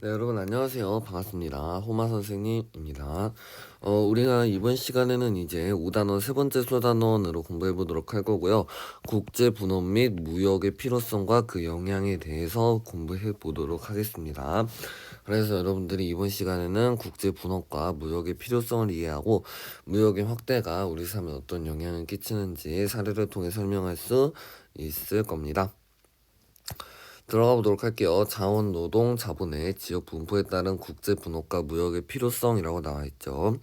네, 여러분 안녕하세요. 반갑습니다. 호마 선생님입니다. 우리가 이번 시간에는 이제 5단원 세 번째 소단원으로 공부해 보도록 할 거고요. 국제 분업 및 무역의 필요성과 그 영향에 대해서 공부해 보도록 하겠습니다. 그래서 여러분들이 이번 시간에는 국제 분업과 무역의 필요성을 이해하고 무역의 확대가 우리 삶에 어떤 영향을 끼치는지 사례를 통해 설명할 수 있을 겁니다. 들어가 보도록 할게요. 자원, 노동, 자본의 지역 분포에 따른 국제 분업과 무역의 필요성이라고 나와 있죠.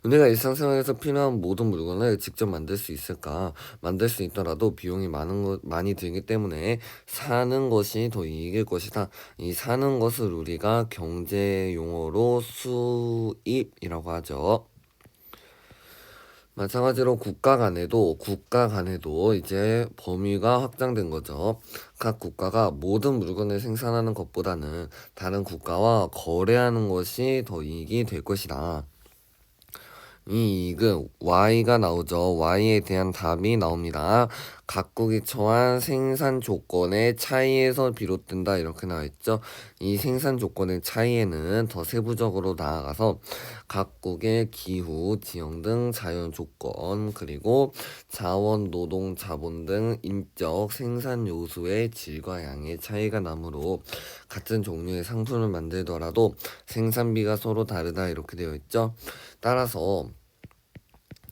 우리가 일상생활에서 필요한 모든 물건을 직접 만들 수 있을까? 만들 수 있더라도 비용이 많이 들기 때문에 사는 것이 더 이익일 것이다. 이 사는 것을 우리가 경제 용어로 수입이라고 하죠. 마찬가지로 국가 간에도 이제 범위가 확장된 거죠. 각 국가가 모든 물건을 생산하는 것보다는 다른 국가와 거래하는 것이 더 이익이 될 것이다. 이 이익은 Y가 나오죠. Y에 대한 답이 나옵니다. 각국이 처한 생산 조건의 차이에서 비롯된다 이렇게 나와 있죠. 이 생산 조건의 차이에는 더 세부적으로 나아가서 각국의 기후, 지형 등 자연 조건, 그리고 자원, 노동, 자본 등 인적 생산 요소의 질과 양의 차이가 나므로 같은 종류의 상품을 만들더라도 생산비가 서로 다르다 이렇게 되어 있죠. 따라서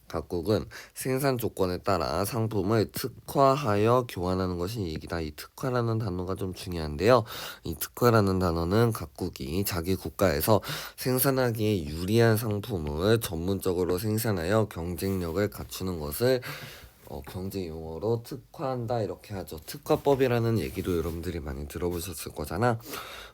각국은 생산 조건에 따라 상품을 특화하여 교환하는 것이 이익이다. 이 특화라는 단어가 좀 중요한데요. 이 특화라는 단어는 각국이 자기 국가에서 생산하기에 유리한 상품을 전문적으로 생산하여 경쟁력을 갖추는 것을 경제 용어로 특화한다 이렇게 하죠. 특화법이라는 얘기도 여러분들이 많이 들어보셨을 거잖아.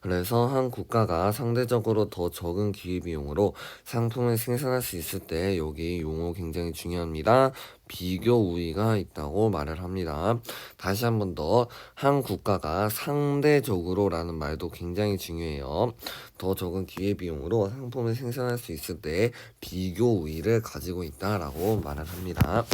그래서 한 국가가 상대적으로 더 적은 기회비용으로 상품을 생산할 수 있을 때 여기 용어 굉장히 중요합니다. 비교 우위가 있다고 말을 합니다. 다시 한 번 더 한 국가가 상대적으로라는 말도 굉장히 중요해요. 더 적은 기회비용으로 상품을 생산할 수 있을 때 비교 우위를 가지고 있다라고 말을 합니다.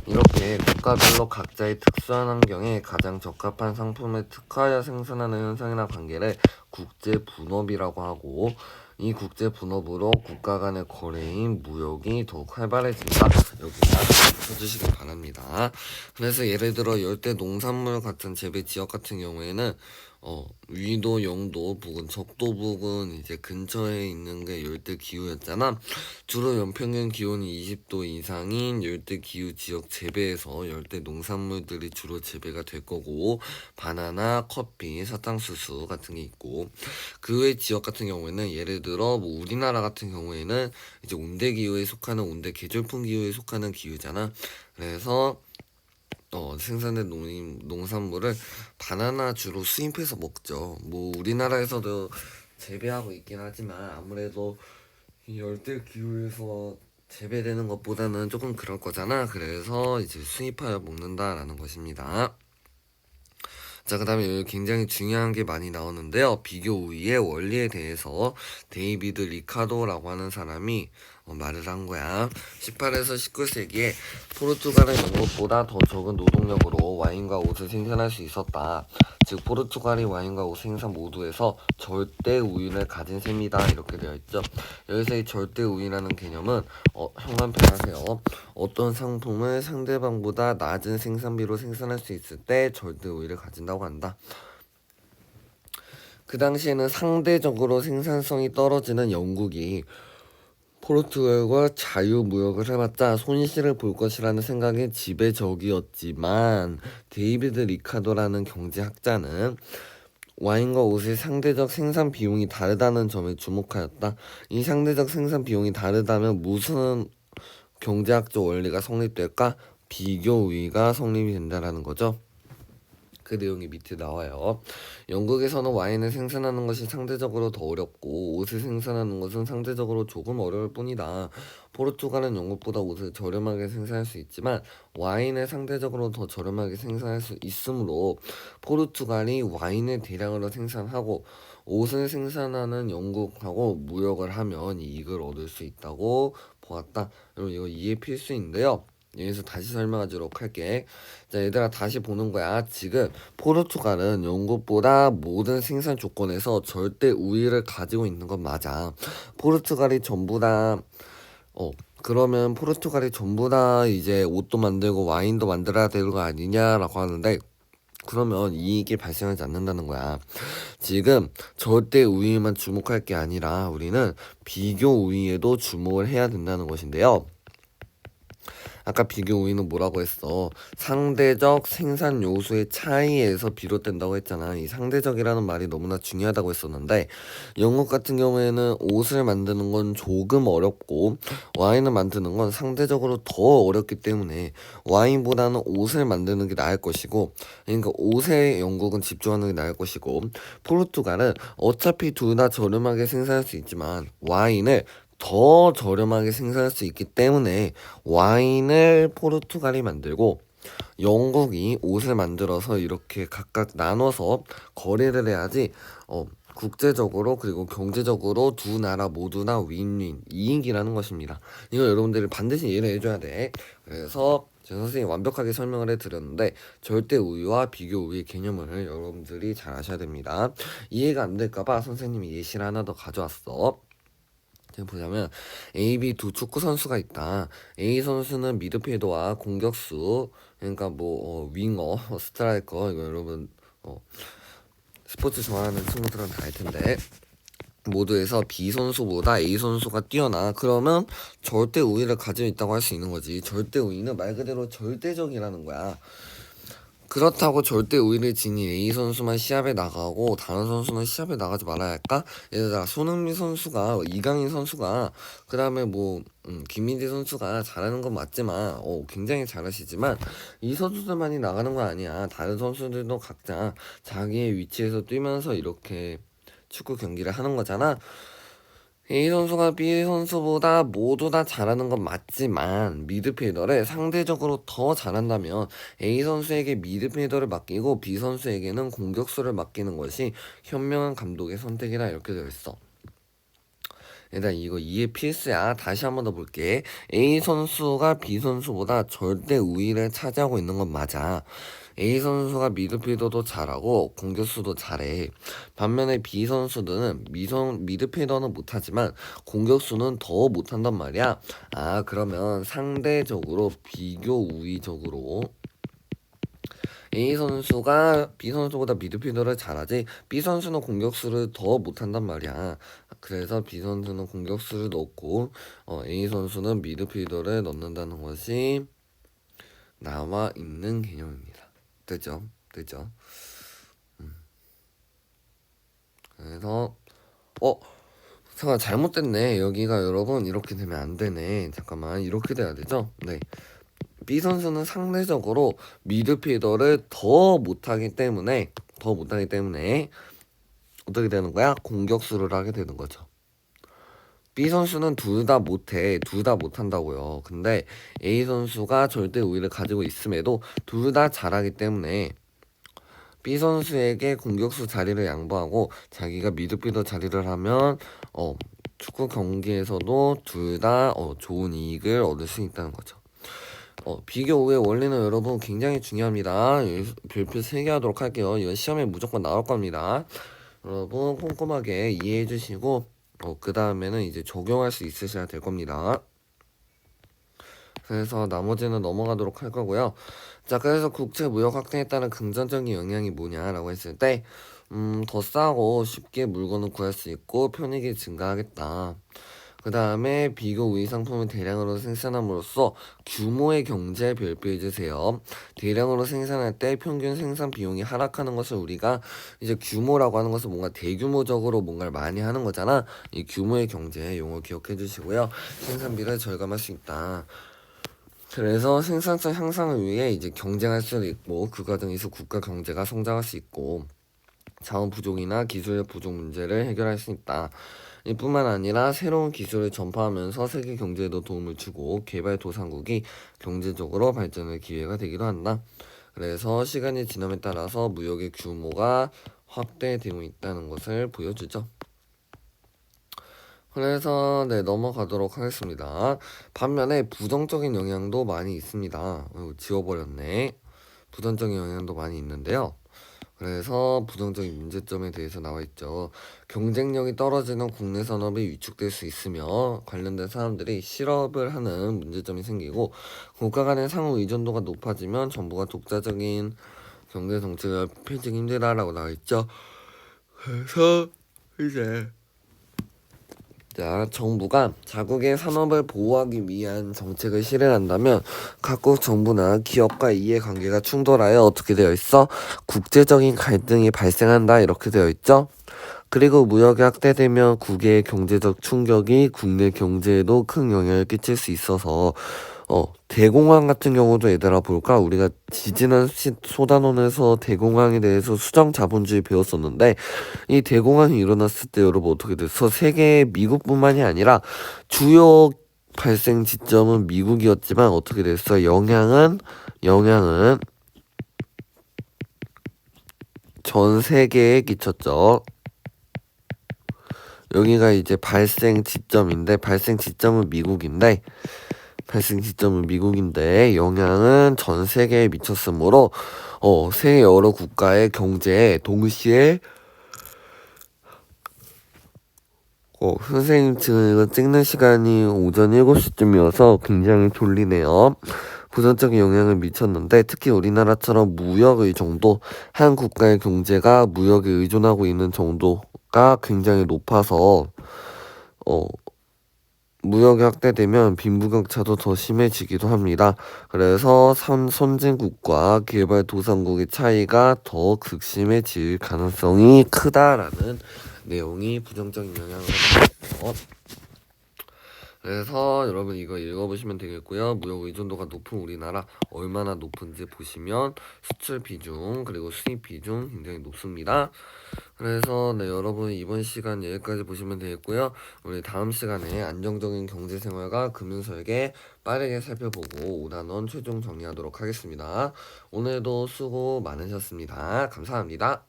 이렇게 국가별로 각자의 특수한 환경에 가장 적합한 상품을 특화하여 생산하는 현상이나 관계를 국제 분업이라고 하고, 이 국제 분업으로 국가 간의 거래인 무역이 더욱 활발해진다. 여기다 써주시기 바랍니다. 그래서 예를 들어 열대 농산물 같은 재배 지역 같은 경우에는 위도, 영도 부근, 적도 부근 이제 근처에 있는 게 열대 기후였잖아. 주로 연평균 기온이 20도 이상인 열대 기후 지역 재배에서 열대 농산물들이 주로 재배가 될 거고, 바나나, 커피, 사탕수수 같은 게 있고, 그 외 지역 같은 경우에는 예를 들어 뭐 우리나라 같은 경우에는 이제 온대 기후에 속하는 온대 계절풍 기후에 속하는 기후잖아. 그래서 생산된 농산물을 바나나 주로 수입해서 먹죠. 뭐 우리나라에서도 재배하고 있긴 하지만 아무래도 이 열대 기후에서 재배되는 것보다는 조금 그럴 거잖아. 그래서 이제 수입하여 먹는다라는 것입니다. 자, 그 다음에 여기 굉장히 중요한 게 많이 나오는데요. 비교 우위의 원리에 대해서 데이비드 리카도라고 하는 사람이 말을 한 거야. 18에서 19세기에 포르투갈은 영국보다 더 적은 노동력으로 와인과 옷을 생산할 수 있었다. 즉 포르투갈이 와인과 옷 생산 모두에서 절대 우위를 가진 셈이다 이렇게 되어 있죠. 여기서 이 절대 우위라는 개념은 형광펜 하세요. 어떤 상품을 상대방보다 낮은 생산비로 생산할 수 있을 때 절대 우위를 가진다고 한다. 그 당시에는 상대적으로 생산성이 떨어지는 영국이 포르투갈과 자유무역을 해봤자 손실을 볼 것이라는 생각이 지배적이었지만 데이비드 리카도라는 경제학자는 와인과 옷의 상대적 생산 비용이 다르다는 점에 주목하였다. 이 상대적 생산 비용이 다르다면 무슨 경제학적 원리가 성립될까? 비교 우위가 성립이 된다라는 거죠. 그 내용이 밑에 나와요. 영국에서는 와인을 생산하는 것이 상대적으로 더 어렵고 옷을 생산하는 것은 상대적으로 조금 어려울 뿐이다. 포르투갈은 영국보다 옷을 저렴하게 생산할 수 있지만 와인을 상대적으로 더 저렴하게 생산할 수 있으므로 포르투갈이 와인을 대량으로 생산하고 옷을 생산하는 영국하고 무역을 하면 이익을 얻을 수 있다고 보았다. 여러분 이거 이해 필수인데요. 여기서 다시 설명하도록 할게. 자, 얘들아 다시 보는 거야. 지금 포르투갈은 영국보다 모든 생산 조건에서 절대 우위를 가지고 있는 건 맞아. 포르투갈이 전부 다 그러면 포르투갈이 전부 다 이제 옷도 만들고 와인도 만들어야 되는 거 아니냐라고 하는데, 그러면 이익이 발생하지 않는다는 거야. 지금 절대 우위에만 주목할 게 아니라 우리는 비교 우위에도 주목을 해야 된다는 것인데요. 아까 비교 우위는 뭐라고 했어? 상대적 생산 요소의 차이에서 비롯된다고 했잖아. 이 상대적이라는 말이 너무나 중요하다고 했었는데, 영국 같은 경우에는 옷을 만드는 건 조금 어렵고 와인을 만드는 건 상대적으로 더 어렵기 때문에 와인보다는 옷을 만드는 게 나을 것이고, 그러니까 옷에 영국은 집중하는 게 나을 것이고, 포르투갈은 어차피 둘 다 저렴하게 생산할 수 있지만 와인을 더 저렴하게 생산할 수 있기 때문에 와인을 포르투갈이 만들고 영국이 옷을 만들어서 이렇게 각각 나눠서 거래를 해야지 국제적으로 그리고 경제적으로 두 나라 모두나 윈윈 이익이라는 것입니다. 이거 여러분들이 반드시 이해를 해줘야 돼. 그래서 제 선생님이 완벽하게 설명을 해드렸는데 절대 우위와 비교 우위의 개념을 여러분들이 잘 아셔야 됩니다. 이해가 안 될까봐 선생님이 예시를 하나 더 가져왔어. 지금 보자면 A, B 두 축구 선수가 있다. A 선수는 미드필더와 공격수, 그러니까 뭐 윙어, 스트라이커, 이거 여러분 스포츠 좋아하는 친구들은 다 알 텐데, 모두에서 B 선수보다 A 선수가 뛰어나. 그러면 절대 우위를 가지고 있다고 할 수 있는 거지. 절대 우위는 말 그대로 절대적이라는 거야. 그렇다고 절대 우위를 지닌 A 선수만 시합에 나가고 다른 선수는 시합에 나가지 말아야 할까? 예를 들어 손흥민 선수가 이강인 선수가 그 다음에 뭐 김민재 선수가 잘하는 건 맞지만 굉장히 잘하시지만 이 선수들만이 나가는 건 아니야. 다른 선수들도 각자 자기의 위치에서 뛰면서 이렇게 축구 경기를 하는 거잖아. A 선수가 B 선수보다 모두 다 잘하는 건 맞지만 미드필더를 상대적으로 더 잘한다면 A 선수에게 미드필더를 맡기고 B 선수에게는 공격수를 맡기는 것이 현명한 감독의 선택이라 이렇게 되어 있어. 일단 이거 이해 필수야. 다시 한 번 더 볼게. A 선수가 B 선수보다 절대 우위를 차지하고 있는 건 맞아. A 선수가 미드필더도 잘하고 공격수도 잘해. 반면에 B 선수들은 미드필더는 못하지만 공격수는 더 못한단 말이야. 그러면 상대적으로 비교 우위적으로 A 선수가 B 선수보다 미드필더를 잘하지 B 선수는 공격수를 더 못한단 말이야. 그래서 B 선수는 공격수를 넣고 A 선수는 미드필더를 넣는다는 것이 나와 있는 개념입니다. 되죠? 되죠? 그래서 잠깐 잘못됐네. 여기가 여러분 이렇게 되면 안 되네. 잠깐만 이렇게 돼야 되죠? 네. B 선수는 상대적으로 미드필더를 더 못하기 때문에 어떻게 되는 거야? 공격수를 하게 되는 거죠. B 선수는 둘 다 못해. 둘 다 못한다고요. 근데 A 선수가 절대 우위를 가지고 있음에도 둘 다 잘하기 때문에 B 선수에게 공격수 자리를 양보하고 자기가 미드필더 자리를 하면 축구 경기에서도 둘 다 좋은 이익을 얻을 수 있다는 거죠. 비교 우의 원리는 여러분 굉장히 중요합니다. 별표 3개 하도록 할게요. 이건 시험에 무조건 나올 겁니다. 여러분 꼼꼼하게 이해해 주시고 그 다음에는 이제 적용할 수 있으셔야 될 겁니다. 그래서 나머지는 넘어가도록 할 거고요. 자, 그래서 국제 무역 확대에 따른 긍정적인 영향이 뭐냐라고 했을 때 더 싸고 쉽게 물건을 구할 수 있고 편익이 증가하겠다. 그 다음에 비교 우위 상품을 대량으로 생산함으로써 규모의 경제에 별표해주세요. 대량으로 생산할 때 평균 생산 비용이 하락하는 것을 우리가 이제 규모라고 하는 것은 뭔가 대규모적으로 뭔가를 많이 하는 거잖아. 이 규모의 경제 용어 기억해 주시고요. 생산비를 절감할 수 있다. 그래서 생산성 향상을 위해 이제 경쟁할 수도 있고 그 과정에서 국가 경제가 성장할 수 있고 자원 부족이나 기술 부족 문제를 해결할 수 있다. 이뿐만 아니라 새로운 기술을 전파하면서 세계 경제에도 도움을 주고 개발도상국이 경제적으로 발전할 기회가 되기도 한다. 그래서 시간이 지남에 따라서 무역의 규모가 확대되고 있다는 것을 보여주죠. 그래서 네, 넘어가도록 하겠습니다. 반면에 부정적인 영향도 많이 있습니다. 지워버렸네. 부정적인 영향도 많이 있는데요. 그래서 부정적인 문제점에 대해서 나와 있죠. 경쟁력이 떨어지는 국내 산업이 위축될 수 있으며 관련된 사람들이 실업을 하는 문제점이 생기고 국가 간의 상호 의존도가 높아지면 정부가 독자적인 경제 정책을 펼치기 힘들다라고 나와 있죠. 그래서 이제 자, 정부가 자국의 산업을 보호하기 위한 정책을 실행한다면 각국 정부나 기업과 이해관계가 충돌하여 어떻게 되어 있어? 국제적인 갈등이 발생한다 이렇게 되어 있죠. 그리고 무역이 확대되면 국외의 경제적 충격이 국내 경제에도 큰 영향을 끼칠 수 있어서 대공황 같은 경우도 얘들아 볼까? 우리가 지지난 소단원에서 대공황에 대해서 수정 자본주의 배웠었는데 이 대공황이 일어났을 때 여러분 어떻게 됐어? 세계 미국뿐만이 아니라 주요 발생 지점은 미국이었지만 어떻게 됐어? 영향은 전 세계에 끼쳤죠. 여기가 이제 발생 지점인데 발생 지점은 미국인데 영향은 전 세계에 미쳤으므로 세계 여러 국가의 경제에 동시에 선생님 지금 이거 찍는 시간이 오전 7시쯤이어서 굉장히 졸리네요. 부정적인 영향을 미쳤는데 특히 우리나라처럼 무역의 정도, 한 국가의 경제가 무역에 의존하고 있는 정도가 굉장히 높아서 무역이 확대되면 빈부격차도 더 심해지기도 합니다. 그래서 선진국과 개발도상국의 차이가 더 극심해질 가능성이 크다라는 내용이 부정적인 영향을 받았어요. 그래서 여러분 이거 읽어보시면 되겠고요. 무역 의존도가 높은 우리나라 얼마나 높은지 보시면 수출 비중 그리고 수입 비중 굉장히 높습니다. 그래서 네, 여러분 이번 시간 여기까지 보시면 되겠고요. 우리 다음 시간에 안정적인 경제생활과 금융설계 빠르게 살펴보고 5단원 최종 정리하도록 하겠습니다. 오늘도 수고 많으셨습니다. 감사합니다.